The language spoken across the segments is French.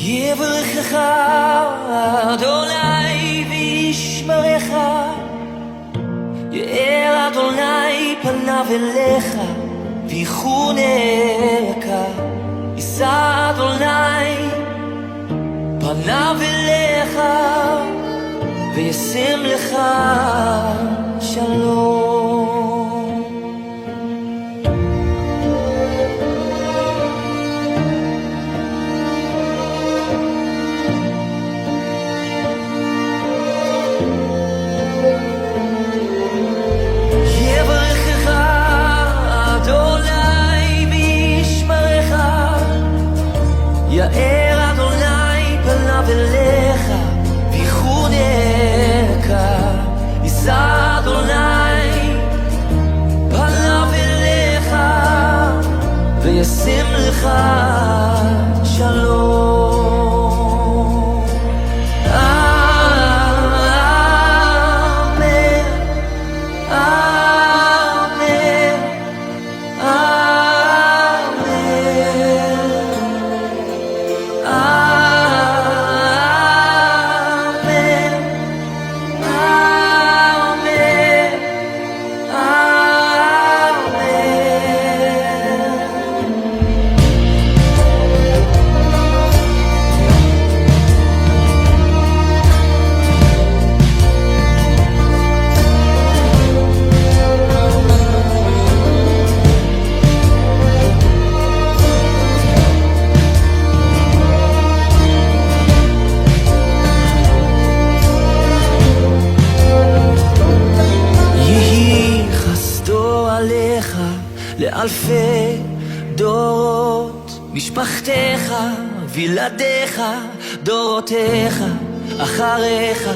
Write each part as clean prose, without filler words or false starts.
יברכך אדוני וישמרך, יאר אדוני פניו אליך ויחונך, יישא אדוני פניו אליך וישם לך שלום. יאר אדוני פניו אליך ויחונך, יישא אדוני פניו אליך וישם לך שלום. לאלפי דורות, משפחתך וילדיך, דורותיך אחריך,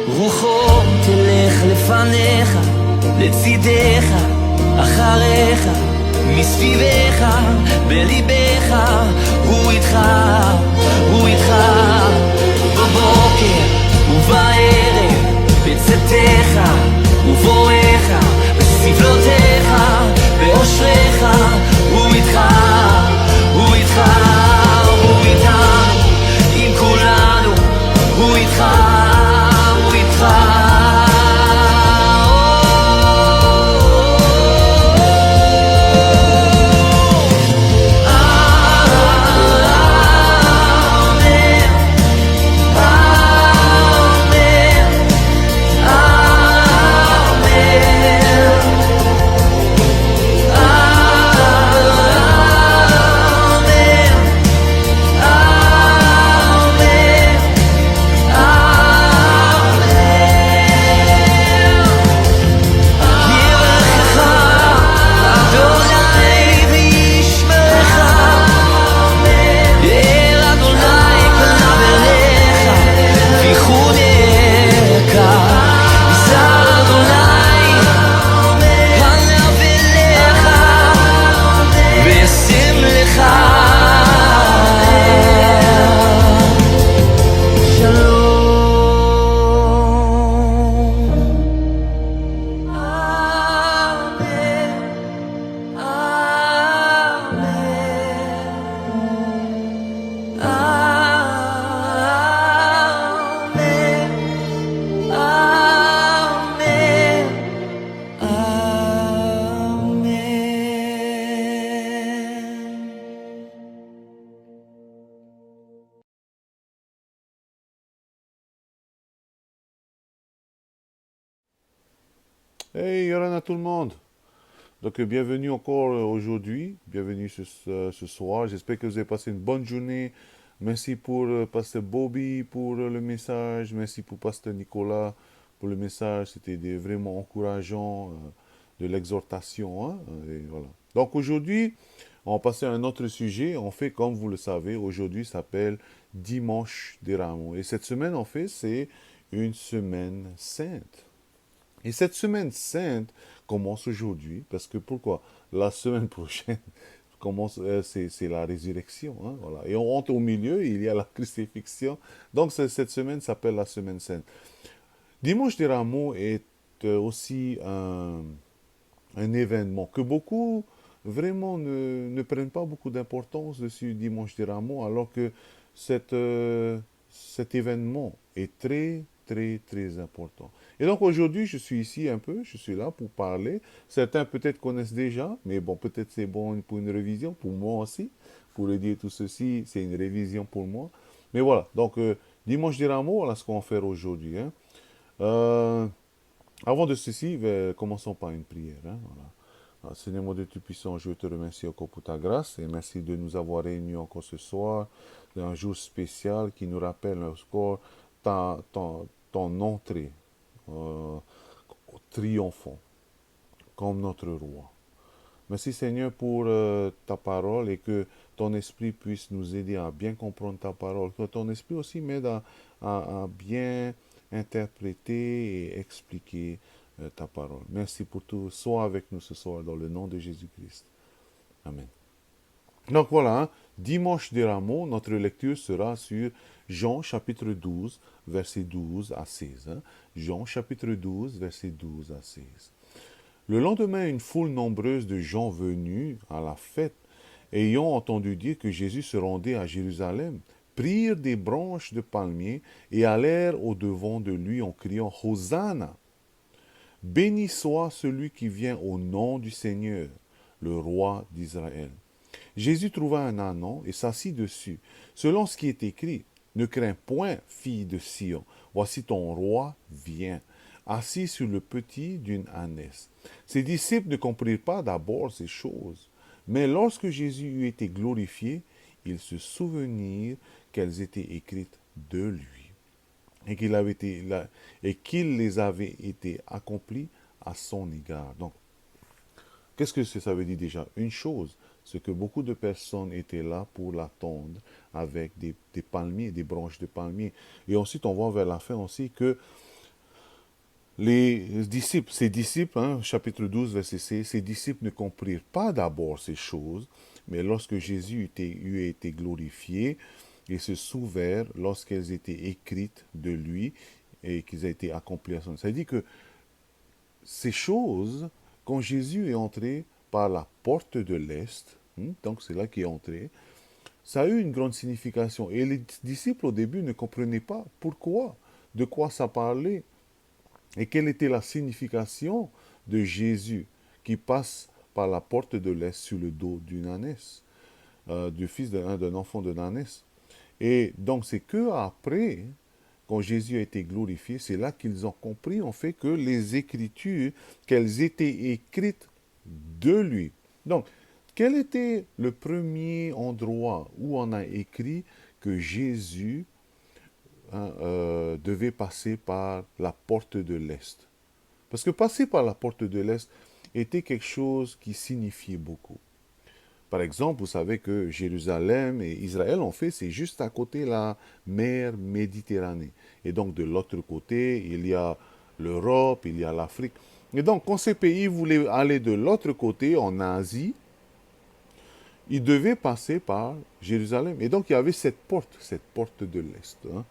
רוחו תלך לפניך, לצידך אחריך, מסביבך בליבך, הוא איתך, הוא איתך, בבוקר ובערב, בצאתך ובואך, בסבלותיך באושריך, הוא איתך, הוא איתך, הוא איתנו, עם כולנו, הוא איתך, הוא איתך. Hey, Yorana tout le monde. Donc, bienvenue encore aujourd'hui, bienvenue ce soir. J'espère que vous avez passé une bonne journée. Merci pour Pasteur Bobby pour le message. Merci pour Pasteur Nicolas pour le message. C'était vraiment encourageant, de l'exhortation, hein. Et voilà. Donc, aujourd'hui, on va passer à un autre sujet. En fait, comme vous le savez, aujourd'hui s'appelle Dimanche des Rameaux. Et cette semaine, en fait, c'est une semaine sainte. Et cette semaine sainte commence aujourd'hui, parce que pourquoi? La semaine prochaine commence, c'est la résurrection, hein, voilà. Et on rentre au milieu, il y a la crucifixion. Donc cette semaine s'appelle la semaine sainte. Dimanche des Rameaux est aussi un événement que beaucoup vraiment ne prennent pas beaucoup d'importance dessus dimanche des Rameaux, alors que cette, euh, cet événement est très, très, très important. Et donc aujourd'hui, je suis ici un peu, je suis là pour parler. Certains peut-être connaissent déjà, mais bon, peut-être c'est bon pour une révision, pour moi aussi. Pour le dire tout ceci, c'est une révision pour moi. Mais voilà, donc dimanche des Rameaux, voilà ce qu'on va faire aujourd'hui, hein. Euh, Avant de ceci, commençons par une prière, hein, voilà. Seigneur mon Dieu Tout-Puissant, je te remercie encore pour ta grâce et merci de nous avoir réunis encore ce soir, un jour spécial qui nous rappelle encore ton entrée euh, triomphant comme notre roi. Merci Seigneur pour ta parole et que ton esprit puisse nous aider à bien comprendre ta parole. Que ton esprit aussi m'aide à bien interpréter et expliquer ta parole. Merci pour tout. Sois avec nous ce soir dans le nom de Jésus-Christ. Amen. Donc voilà, hein, dimanche des Rameaux, notre lecture sera sur Jean chapitre 12, verset 12 à 16, hein. Jean chapitre 12, verset 12 à 16. Le lendemain, une foule nombreuse de gens venus à la fête, ayant entendu dire que Jésus se rendait à Jérusalem, prirent des branches de palmier et allèrent au-devant de lui en criant Hosanna. Béni soit celui qui vient au nom du Seigneur, le roi d'Israël. Jésus trouva un ânon et s'assit dessus, selon ce qui est écrit. Ne crains point, fille de Sion, voici ton roi vient, assis sur le petit d'une ânesse. Ses disciples ne comprirent pas d'abord ces choses, mais lorsque Jésus eut été glorifié, ils se souvenirent qu'elles étaient écrites de lui et qu'il les avait été accomplis à son égard. Donc, qu'est-ce que ça veut dire déjà? Une chose, c'est que beaucoup de personnes étaient là pour l'attendre avec des palmiers, des branches de palmiers. Et ensuite, on voit vers la fin aussi que les disciples, ces disciples, hein, chapitre 12, verset 6, ces disciples ne comprirent pas d'abord ces choses, mais lorsque Jésus eut été glorifié, ils se souvinrent lorsqu'elles étaient écrites de lui et qu'ils ont été accomplies à son. Ça veut dire que ces choses, quand Jésus est entré par la porte de l'Est, donc c'est là qu'il est entré, ça a eu une grande signification. Et les disciples au début ne comprenaient pas pourquoi, de quoi ça parlait, et quelle était la signification de Jésus qui passe par la porte de l'Est sur le dos d'une ânesse, du fils d'un enfant de ânesse. Et donc c'est que après, quand Jésus a été glorifié, c'est là qu'ils ont compris en fait que les Écritures, qu'elles étaient écrites de lui. Donc, quel était le premier endroit où on a écrit que Jésus devait passer par la porte de l'Est? Parce que passer par la porte de l'Est était quelque chose qui signifiait beaucoup. Par exemple, vous savez que Jérusalem et Israël, en fait, c'est juste à côté de la mer Méditerranée. Et donc, de l'autre côté, il y a l'Europe, il y a l'Afrique. Et donc, quand ces pays voulaient aller de l'autre côté, en Asie, ils devaient passer par Jérusalem. Et donc, il y avait cette porte de l'Est, hein.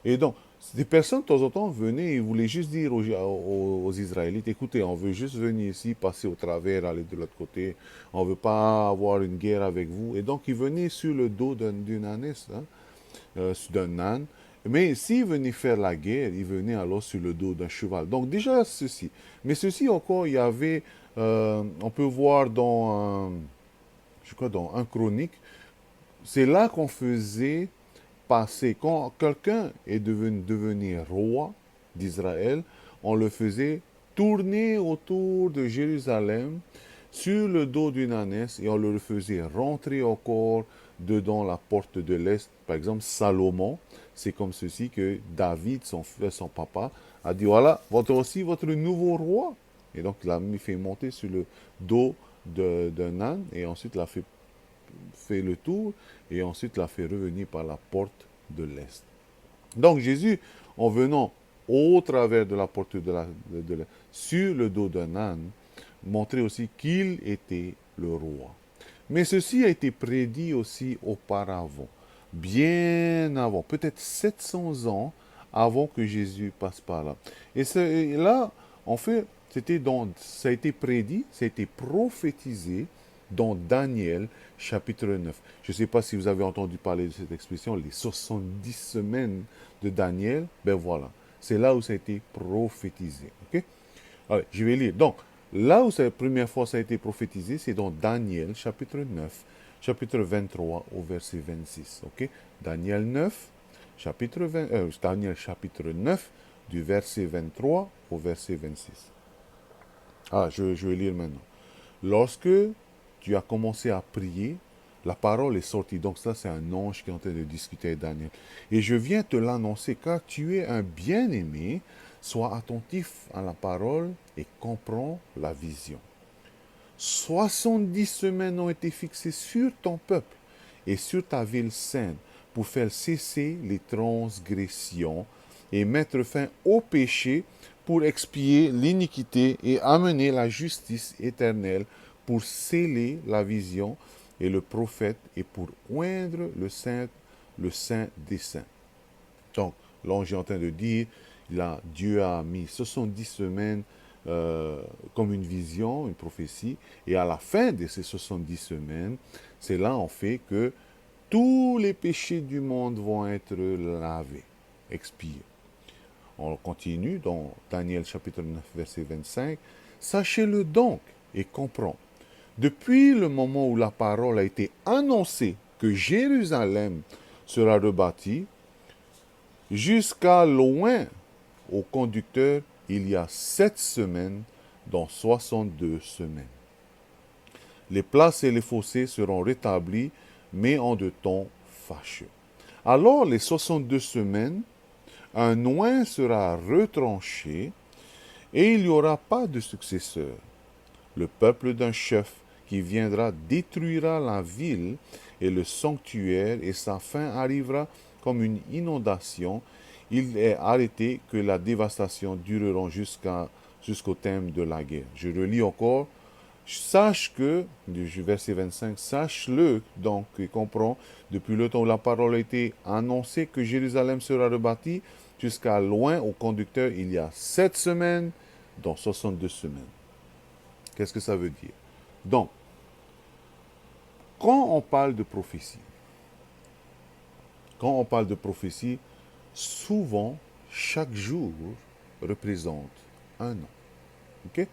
Et donc, des personnes, de temps en temps, venaient et voulaient juste dire aux Israélites, écoutez, on veut juste venir ici, passer au travers, aller de l'autre côté. On ne veut pas avoir une guerre avec vous. Et donc, ils venaient sur le dos d'une ânesse, hein, d'un âne. Mais s'ils venaient faire la guerre, ils venaient alors sur le dos d'un cheval. Donc, déjà, ceci. Mais ceci encore, il y avait, on peut voir je crois, dans un chronique, c'est là qu'on faisait passer. Quand quelqu'un est devenu roi d'Israël, on le faisait tourner autour de Jérusalem sur le dos d'une ânesse et on le faisait rentrer encore dedans la porte de l'Est. Par exemple, Salomon, c'est comme ceci que David, son papa, a dit, voilà, votre nouveau roi. Et donc, il l'a fait monter sur le dos d'un âne et ensuite l'a fait le tour et ensuite l'a fait revenir par la porte de l'Est. Donc Jésus, en venant au travers de la porte de l'Est, sur le dos d'un âne, montrait aussi qu'il était le roi. Mais ceci a été prédit aussi auparavant, bien avant, peut-être 700 ans avant que Jésus passe par là. Et là, en fait, ça a été prédit, ça a été prophétisé dans Daniel chapitre 9. Je ne sais pas si vous avez entendu parler de cette expression, les 70 semaines de Daniel. Ben voilà, c'est là où ça a été prophétisé. Ok? Allez, je vais lire. Donc, là où c'est la première fois ça a été prophétisé, c'est dans Daniel chapitre 9, chapitre 23 au verset 26. Ok? Daniel 9, Daniel chapitre 9, du verset 23 au verset 26. Ah, je vais lire maintenant. Lorsque tu as commencé à prier, la parole est sortie. Donc ça, c'est un ange qui est en train de discuter avec Daniel. Et je viens te l'annoncer, car tu es un bien-aimé. Sois attentif à la parole et comprends la vision. 70 semaines ont été fixées sur ton peuple et sur ta ville sainte pour faire cesser les transgressions et mettre fin au péché, pour expier l'iniquité et amener la justice éternelle, pour sceller la vision et le prophète et pour oindre le saint des saints. Donc, l'ange est en train de dire, Dieu a mis 70 semaines comme une vision, une prophétie, et à la fin de ces 70 semaines, c'est là en fait que tous les péchés du monde vont être lavés, expiés. On continue dans Daniel chapitre 9, verset 25. Sachez-le donc et comprends. Depuis le moment où la parole a été annoncée que Jérusalem sera rebâtie, jusqu'à loin au conducteur, il y a 7 semaines, dans 62 semaines. Les places et les fossés seront rétablis, mais en de temps fâcheux. Alors les 62 semaines, un oint sera retranché et il n'y aura pas de successeur. Le peuple d'un chef qui viendra détruira la ville et le sanctuaire, et sa fin arrivera comme une inondation. Il est arrêté que la dévastation durera jusqu'au terme de la guerre. Je relis encore. Sache que, du verset 25, sache-le donc et comprends, depuis le temps où la parole a été annoncée que Jérusalem sera rebâtie, jusqu'à loin au conducteur, il y a 7 semaines, dans 62 semaines. Qu'est-ce que ça veut dire? Donc, quand on parle de prophétie, souvent, chaque jour représente un an. Ok?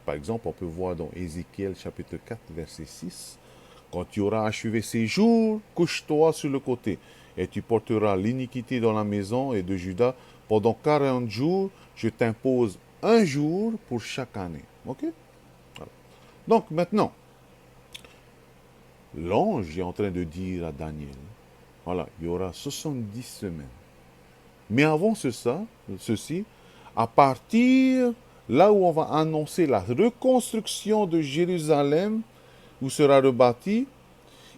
Par exemple, on peut voir dans Ézéchiel chapitre 4, verset 6, « Quand tu auras achevé ces jours, couche-toi sur le côté, et tu porteras l'iniquité dans la maison et de Juda. Pendant 40 jours, je t'impose un jour pour chaque année. » Ok? Voilà. Donc maintenant, l'ange est en train de dire à Daniel, voilà, il y aura 70 semaines. Mais avant ceci, à partir là où on va annoncer la reconstruction de Jérusalem, où sera rebâti,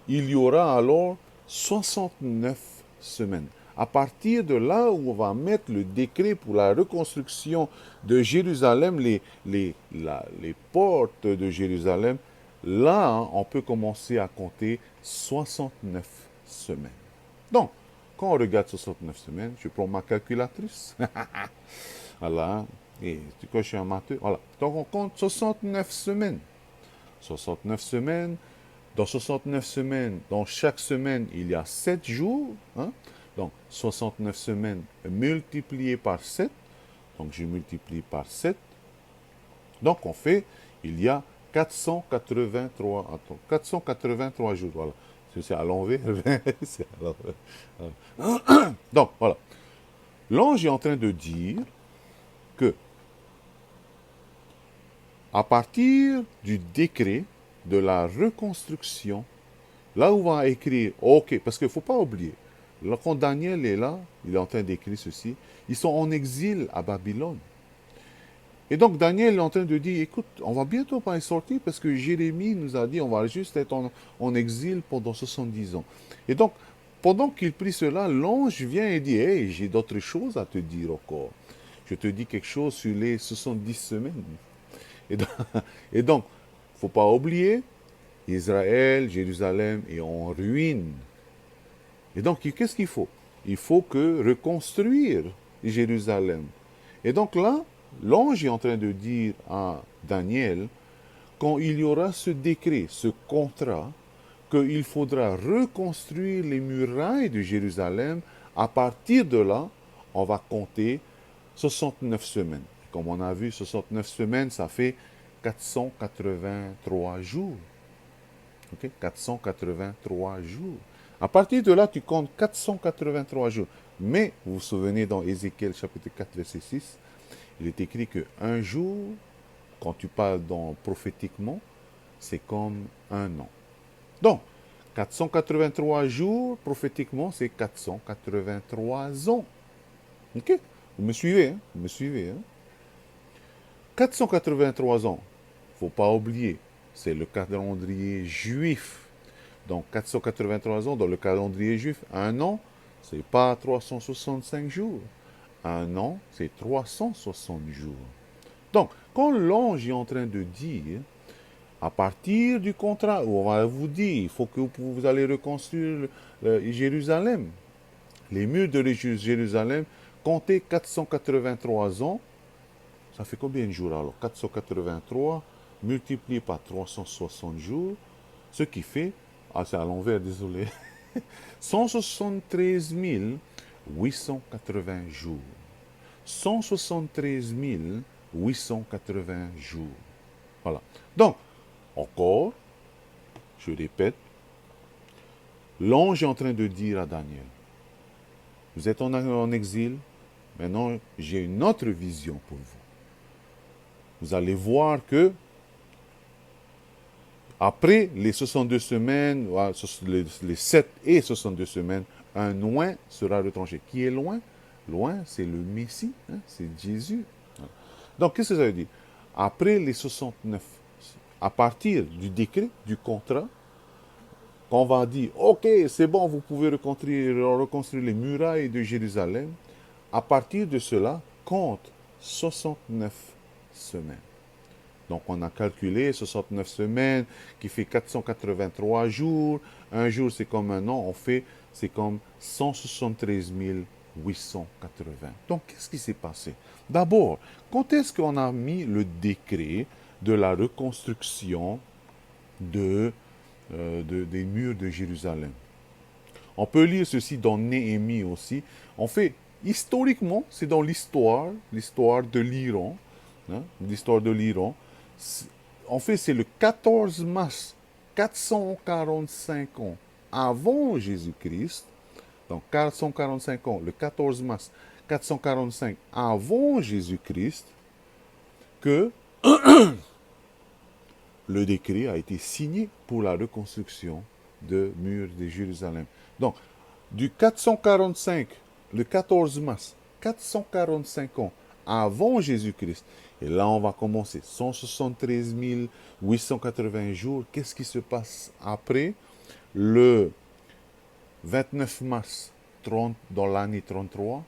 il y aura alors 69 semaines. À partir de là où on va mettre le décret pour la reconstruction de Jérusalem, les portes de Jérusalem, là, on peut commencer à compter 69 semaines. Donc, quand on regarde 69 semaines, je prends ma calculatrice. Voilà. Et du coup, je suis un matheux. Voilà. Donc, on compte 69 semaines. 69 semaines. Dans 69 semaines, dans chaque semaine, il y a 7 jours. Hein? Donc, 69 semaines multipliées par 7. Donc, je multiplie par 7. Donc, il y a 483 jours. Voilà. C'est à l'envers. Donc, voilà. L'ange est en train de dire que, à partir du décret de la reconstruction, là où on va écrire, ok, parce qu'il ne faut pas oublier, là, quand Daniel est là, il est en train d'écrire ceci, ils sont en exil à Babylone. Et donc Daniel est en train de dire, écoute, on va bientôt pas y sortir parce que Jérémie nous a dit, on va juste être en exil pendant 70 ans. Et donc, pendant qu'il prie cela, l'ange vient et dit, hey, j'ai d'autres choses à te dire encore. Je te dis quelque chose sur les 70 semaines. Et donc, il ne faut pas oublier, Israël, Jérusalem est en ruine. Et donc, qu'est-ce qu'il faut? Il faut reconstruire Jérusalem. Et donc là, l'ange est en train de dire à Daniel quand il y aura ce décret, ce contrat, qu'il faudra reconstruire les murailles de Jérusalem, à partir de là, on va compter 69 semaines. Comme on a vu, 69 semaines, ça fait 483 jours. Ok, 483 jours. À partir de là, tu comptes 483 jours. Mais, vous vous souvenez dans Ézéchiel chapitre 4, verset 6, il est écrit que un jour, quand tu parles prophétiquement, c'est comme un an. Donc, 483 jours, prophétiquement, c'est 483 ans. Ok? Vous me suivez, hein? Vous me suivez, hein? 483 ans, faut pas oublier, c'est le calendrier juif. Donc 483 ans dans le calendrier juif, un an, c'est pas 365 jours. Un an, c'est 360 jours. Donc, quand l'ange est en train de dire, à partir du contrat, où on va vous dire, il faut que vous allez reconstruire Jérusalem, les murs de Jérusalem, comptez 483 ans, ça fait combien de jours alors? 483 multiplié par 360 jours, ce qui fait, c'est à l'envers, désolé, 173 880 jours. 173 880 jours. Voilà. Donc, encore, je répète, l'ange est en train de dire à Daniel, vous êtes en exil, maintenant j'ai une autre vision pour vous. Vous allez voir que après les 62 semaines, les 7 et 62 semaines, un loin sera retranché. Qui est loin? Loin, c'est le Messie, hein, c'est Jésus. Donc, qu'est-ce que ça veut dire? Après les 69, à partir du décret, du contrat, on va dire, ok, c'est bon, vous pouvez reconstruire les murailles de Jérusalem. À partir de cela, compte 69 semaines. Donc, on a calculé 69 semaines, qui fait 483 jours. Un jour, c'est comme un an. C'est comme 173 880. Donc, qu'est-ce qui s'est passé? D'abord, quand est-ce qu'on a mis le décret de la reconstruction des murs de Jérusalem? On peut lire ceci dans Néhémie aussi. En fait, historiquement, c'est dans l'histoire de l'Iran. Hein, l'histoire de l'Iran. En fait, c'est le 14 mars 445 ans avant Jésus-Christ. Donc, 445 ans, le 14 mars 445 avant Jésus-Christ, que le décret a été signé pour la reconstruction de murs de Jérusalem. Donc, du 445, le 14 mars, 445 ans avant Jésus-Christ, et là on va commencer, 173 880 jours. Qu'est-ce qui se passe après? Le 29 mars 30, dans l'année 33,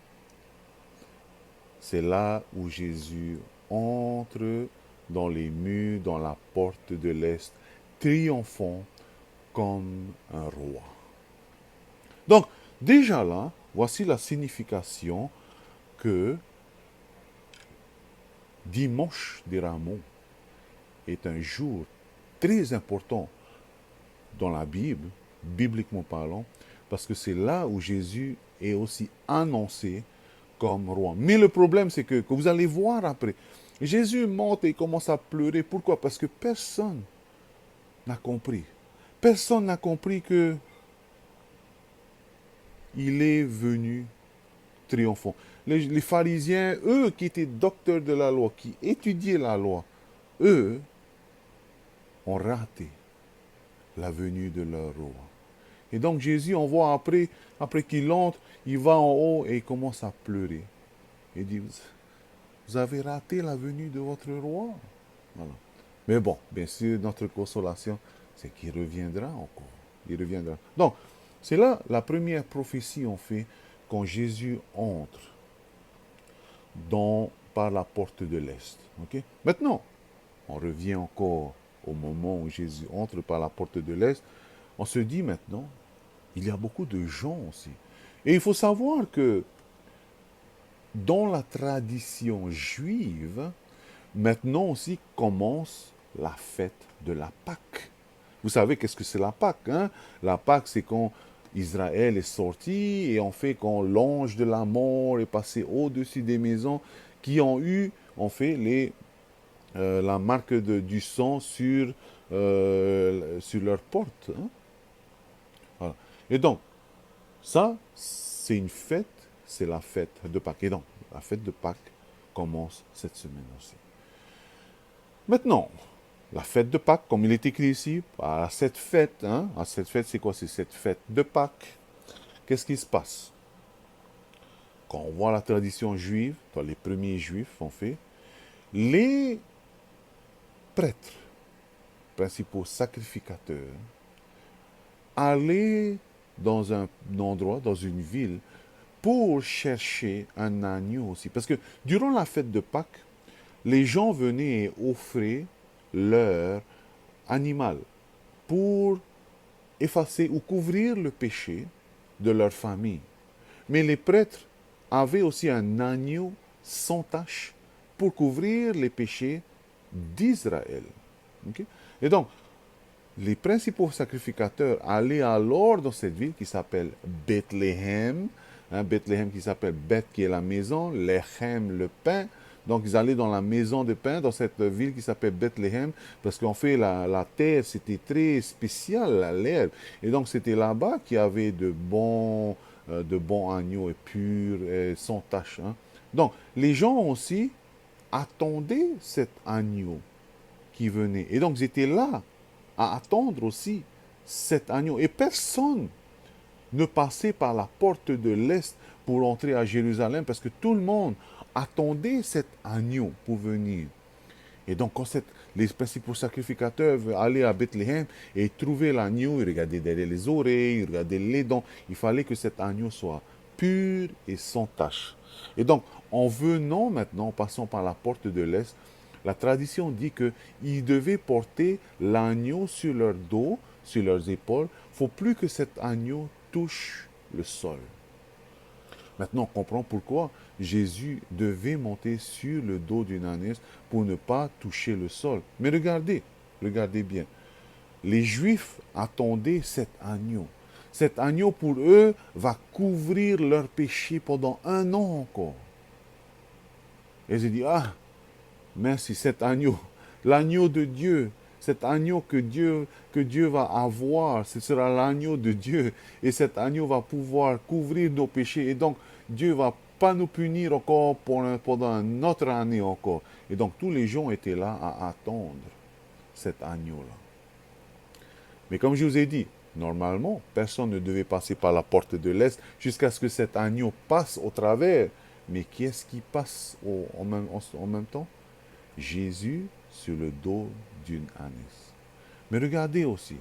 c'est là où Jésus entre dans les murs, dans la porte de l'Est, triomphant comme un roi. Donc, déjà là, voici la signification que Dimanche des Rameaux est un jour très important dans la Bible, bibliquement parlant, parce que c'est là où Jésus est aussi annoncé comme roi. Mais le problème, c'est que vous allez voir après, Jésus monte et commence à pleurer. Pourquoi? Parce que personne n'a compris. Personne n'a compris que il est venu triomphant. Les pharisiens, eux qui étaient docteurs de la loi, qui étudiaient la loi, eux ont raté la venue de leur roi. Et donc Jésus, on voit après qu'il entre, il va en haut et il commence à pleurer. Il dit, vous avez raté la venue de votre roi. Voilà. Mais bon, bien sûr, notre consolation, c'est qu'il reviendra encore. Il reviendra. Donc, c'est là la première prophétie, on fait, quand Jésus entre par la porte de l'Est. Okay? Maintenant, on revient encore au moment où Jésus entre par la porte de l'Est. On se dit maintenant, il y a beaucoup de gens aussi. Et il faut savoir que dans la tradition juive, maintenant aussi commence la fête de la Pâque. Vous savez qu'est-ce que c'est la Pâque, hein? La Pâque, c'est quand Israël est sorti et en fait quand l'ange de la mort est passé au-dessus des maisons qui ont eu en fait la marque du sang sur leur porte, hein. Voilà. Et donc, ça, c'est une fête, c'est la fête de Pâques. Et donc, la fête de Pâques commence cette semaine aussi. Maintenant, la fête de Pâques, comme il est écrit ici, à cette fête, hein, à cette fête, c'est quoi? C'est cette fête de Pâques. Qu'est-ce qui se passe? Quand on voit la tradition juive, dans les premiers juifs, en fait, les prêtres, principaux sacrificateurs, allaient dans un endroit, dans une ville, pour chercher un agneau aussi. Parce que durant la fête de Pâques, les gens venaient et offraient leur animal pour effacer ou couvrir le péché de leur famille. Mais les prêtres avaient aussi un agneau sans tache pour couvrir les péchés d'Israël. Okay? Et donc, les principaux sacrificateurs allaient alors dans cette ville qui s'appelle Bethléem, hein, Bethléem qui s'appelle Beth qui est la maison, Lechem le pain. Donc ils allaient dans la maison de pain, dans cette ville qui s'appelle Bethléem, parce qu'en fait la terre c'était très spécial, l'herbe. Et donc c'était là-bas qu'il y avait de bons agneaux et purs, et sans tache, hein. Donc les gens aussi attendaient cet agneau qui venait. Et donc ils étaient là à attendre aussi cet agneau. Et personne ne passait par la porte de l'Est pour entrer à Jérusalem parce que tout le monde attendait cet agneau pour venir. Et donc, quand les principaux sacrificateurs allaient à Bethléem et trouvaient l'agneau, ils regardaient derrière les oreilles, ils regardaient les dents. Il fallait que cet agneau soit pur et sans tache. Et donc, en venant maintenant, en passant par la porte de l'Est, la tradition dit qu'ils devaient porter l'agneau sur leur dos, sur leurs épaules. Il ne faut plus que cet agneau touche le sol. Maintenant, on comprend pourquoi Jésus devait monter sur le dos d'une ânesse pour ne pas toucher le sol. Mais regardez bien. Les Juifs attendaient cet agneau. Cet agneau, pour eux, va couvrir leurs péchés pendant 1 an encore. Et ils disent, ah, merci, cet agneau, l'agneau de Dieu, cet agneau que Dieu va avoir, ce sera l'agneau de Dieu. Et cet agneau va pouvoir couvrir nos péchés. Et donc, Dieu ne va pas nous punir encore pendant une autre année encore. Et donc, tous les gens étaient là à attendre cet agneau-là. Mais comme je vous ai dit, normalement, personne ne devait passer par la porte de l'Est jusqu'à ce que cet agneau passe au travers. Mais qui est-ce qui passe en même temps? Jésus sur le dos d'une ânesse. Mais regardez aussi,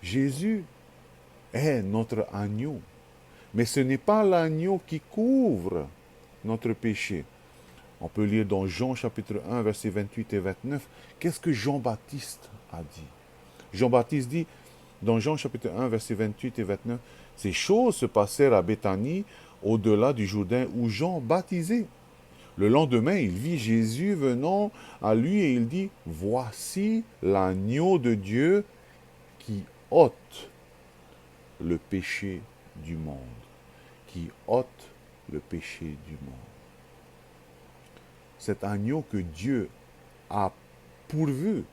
Jésus est notre agneau. Mais ce n'est pas l'agneau qui couvre notre péché. On peut lire dans Jean chapitre 1, versets 28 et 29, qu'est-ce que Jean-Baptiste a dit? Jean-Baptiste dit, dans Jean chapitre 1, versets 28 et 29, « Ces choses se passèrent à Béthanie, au-delà du Jourdain, où Jean baptisait. Le lendemain, il vit Jésus venant à lui et il dit, « Voici l'agneau de Dieu qui ôte le péché du monde. » Qui ôte le péché du monde. Cet agneau que Dieu a pourvu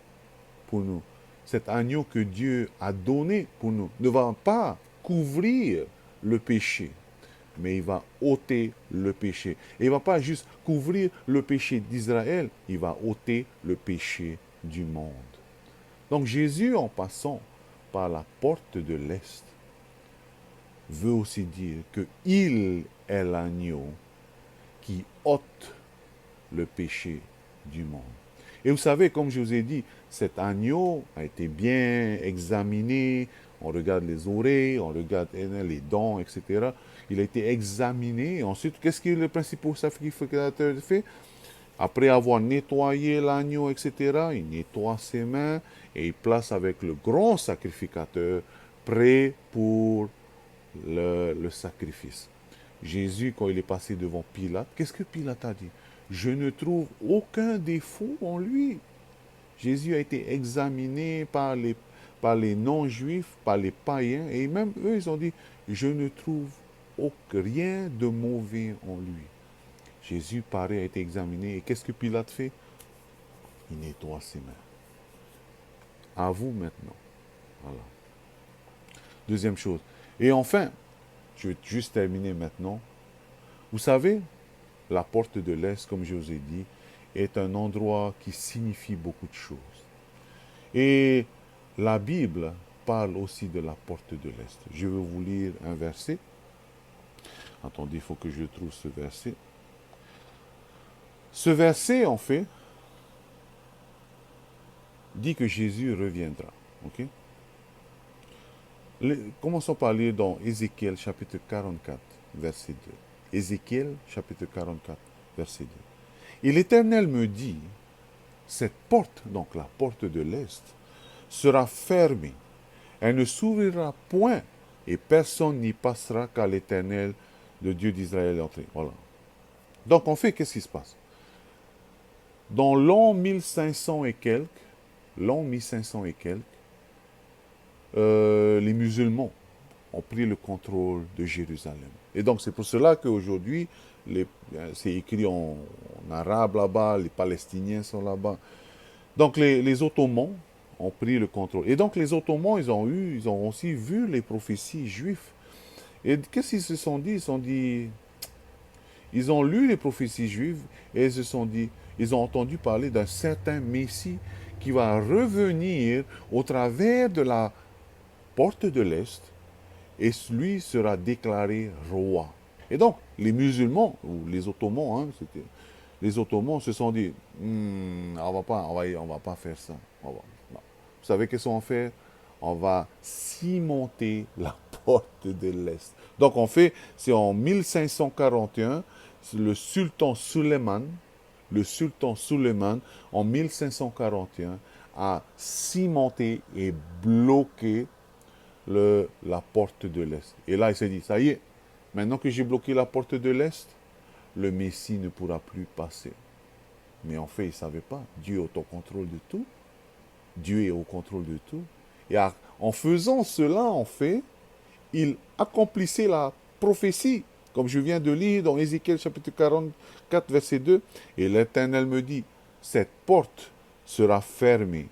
pour nous, cet agneau que Dieu a donné pour nous, ne va pas couvrir le péché, mais il va ôter le péché. Et il ne va pas juste couvrir le péché d'Israël, il va ôter le péché du monde. Donc Jésus, en passant par la porte de l'Est, veut aussi dire qu'il est l'agneau qui ôte le péché du monde. Et vous savez, comme je vous ai dit, cet agneau a été bien examiné. On regarde les oreilles, on regarde les dents, etc. Il a été examiné. Ensuite, qu'est-ce que le principal sacrificateur fait? Après avoir nettoyé l'agneau, etc., il nettoie ses mains et il place avec le grand sacrificateur prêt pour le sacrifice. Jésus, quand il est passé devant Pilate, qu'est-ce que Pilate a dit? Je ne trouve aucun défaut en lui. Jésus a été examiné par les non-juifs, par les païens, et même eux, ils ont dit, je ne trouve rien de mauvais en lui. Jésus, pareil, a été examiné, et qu'est-ce que Pilate fait? Il nettoie ses mains. À vous maintenant. Voilà. Deuxième chose. Et enfin, je vais juste terminer maintenant. Vous savez, la porte de l'Est, comme je vous ai dit, est un endroit qui signifie beaucoup de choses. Et la Bible parle aussi de la porte de l'Est. Je vais vous lire un verset. Attendez, il faut que je trouve ce verset. Ce verset, en fait, dit que Jésus reviendra. Ok? Commençons par lire dans Ézéchiel chapitre 44, verset 2. Ézéchiel chapitre 44, verset 2. Et l'Éternel me dit, cette porte, donc la porte de l'Est, sera fermée. Elle ne s'ouvrira point et personne n'y passera car l'Éternel, le Dieu d'Israël, est entré. Voilà. Donc en fait, qu'est-ce qui se passe? Dans l'an 1500 et quelques, les musulmans ont pris le contrôle de Jérusalem. Et donc c'est pour cela qu'aujourd'hui, c'est écrit en arabe là-bas, les Palestiniens sont là-bas. Donc les Ottomans ont pris le contrôle. Et donc les Ottomans, ils ont aussi vu les prophéties juives. Et qu'est-ce qu'ils se sont dit? Ils ont lu les prophéties juives et ils se sont dit, ils ont entendu parler d'un certain Messie qui va revenir au travers de la porte de l'Est et lui sera déclaré roi. Et donc, les musulmans, ou les Ottomans, les Ottomans se sont dit, on va pas faire ça. Non. Vous savez qu'est-ce qu'on va faire? On va cimenter la porte de l'Est. Donc, en fait, c'est en 1541, le sultan Suleiman, en 1541, a cimenté et bloqué la porte de l'Est. Et là, il s'est dit, ça y est, maintenant que j'ai bloqué la porte de l'Est, le Messie ne pourra plus passer. Mais en fait, il ne savait pas. Dieu est au contrôle de tout. Dieu est au contrôle de tout. Et en faisant cela, en fait, il accomplissait la prophétie, comme je viens de lire dans Ézéchiel chapitre 44, verset 2. Et l'Éternel me dit, cette porte sera fermée.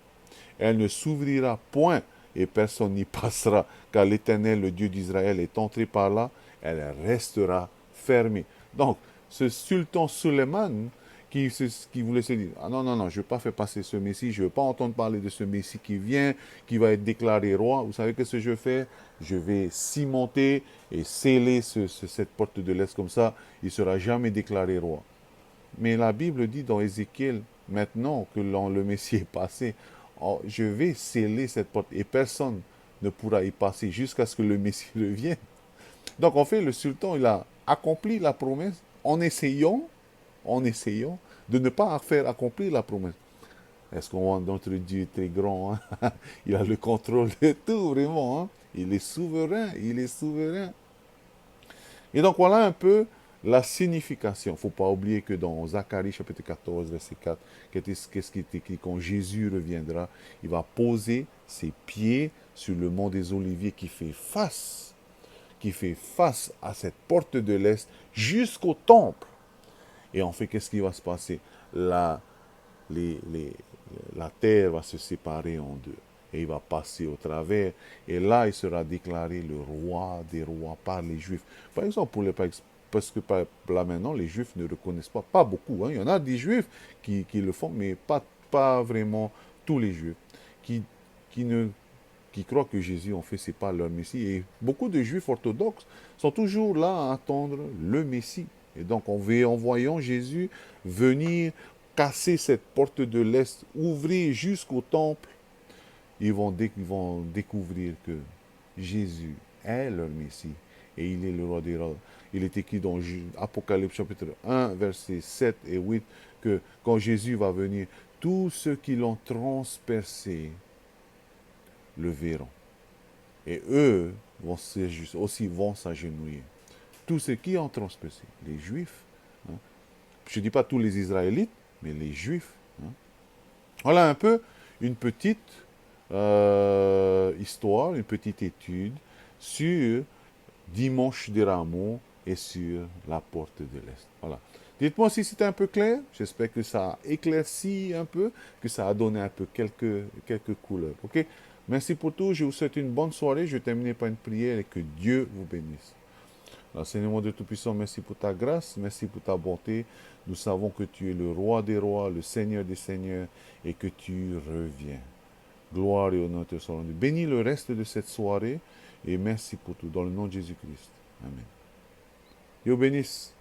Elle ne s'ouvrira point et personne n'y passera, car l'Éternel, le Dieu d'Israël, est entré par là, elle restera fermée. Donc, ce sultan Suleiman, qui voulait se dire, ah non, je ne veux pas faire passer ce Messie, je ne veux pas entendre parler de ce Messie qui vient, qui va être déclaré roi. Vous savez ce que je vais faire? Je vais cimenter et sceller cette porte de l'Est comme ça, il ne sera jamais déclaré roi. Mais la Bible dit dans Ézéchiel, maintenant que le Messie est passé, je vais sceller cette porte et personne ne pourra y passer jusqu'à ce que le Messie revienne. Donc en fait, le sultan, il a accompli la promesse en essayant de ne pas faire accomplir la promesse. Est-ce qu'on voit notre Dieu est très grand, hein? Il a le contrôle de tout, vraiment. Hein? Il est souverain. Et donc voilà un peu la signification. Il ne faut pas oublier que dans Zacharie chapitre 14, verset 4, qu'est-ce qui est écrit? Quand Jésus reviendra, il va poser ses pieds sur le mont des Oliviers qui fait face à cette porte de l'Est jusqu'au temple. Et en fait, qu'est-ce qui va se passer? La terre va se séparer en deux. Et il va passer au travers. Et là, il sera déclaré le roi des rois par les Juifs. Par exemple, parce que là maintenant, les Juifs ne reconnaissent pas beaucoup. Hein. Il y en a des Juifs qui le font, mais pas vraiment tous les Juifs. Qui croient que Jésus, en fait, ce n'est pas leur Messie. Et beaucoup de Juifs orthodoxes sont toujours là à attendre le Messie. Et donc, en voyant Jésus venir casser cette porte de l'Est, ouvrir jusqu'au temple, ils vont découvrir que Jésus est leur Messie et il est le roi des rois. Il est écrit dans Apocalypse chapitre 1, versets 7 et 8, que quand Jésus va venir, tous ceux qui l'ont transpercé le verront. Et eux aussi vont s'agenouiller. Tous ceux qui ont transpercé, les Juifs, hein. Je ne dis pas tous les Israélites, mais les Juifs. Hein. Voilà un peu une petite histoire, une petite étude sur Dimanche des Rameaux et sur la porte de l'Est. Voilà. Dites-moi si c'était un peu clair. J'espère que ça a éclairci un peu, que ça a donné un peu quelques couleurs. Ok? Merci pour tout. Je vous souhaite une bonne soirée. Je vais terminer par une prière et que Dieu vous bénisse. Alors, Seigneur mon Dieu Tout-Puissant, merci pour ta grâce, merci pour ta bonté. Nous savons que tu es le roi des rois, le Seigneur des seigneurs et que tu reviens. Gloire et honneur te sont rendus. Bénis le reste de cette soirée et merci pour tout. Dans le nom de Jésus-Christ. Amen. Dieu bénisse.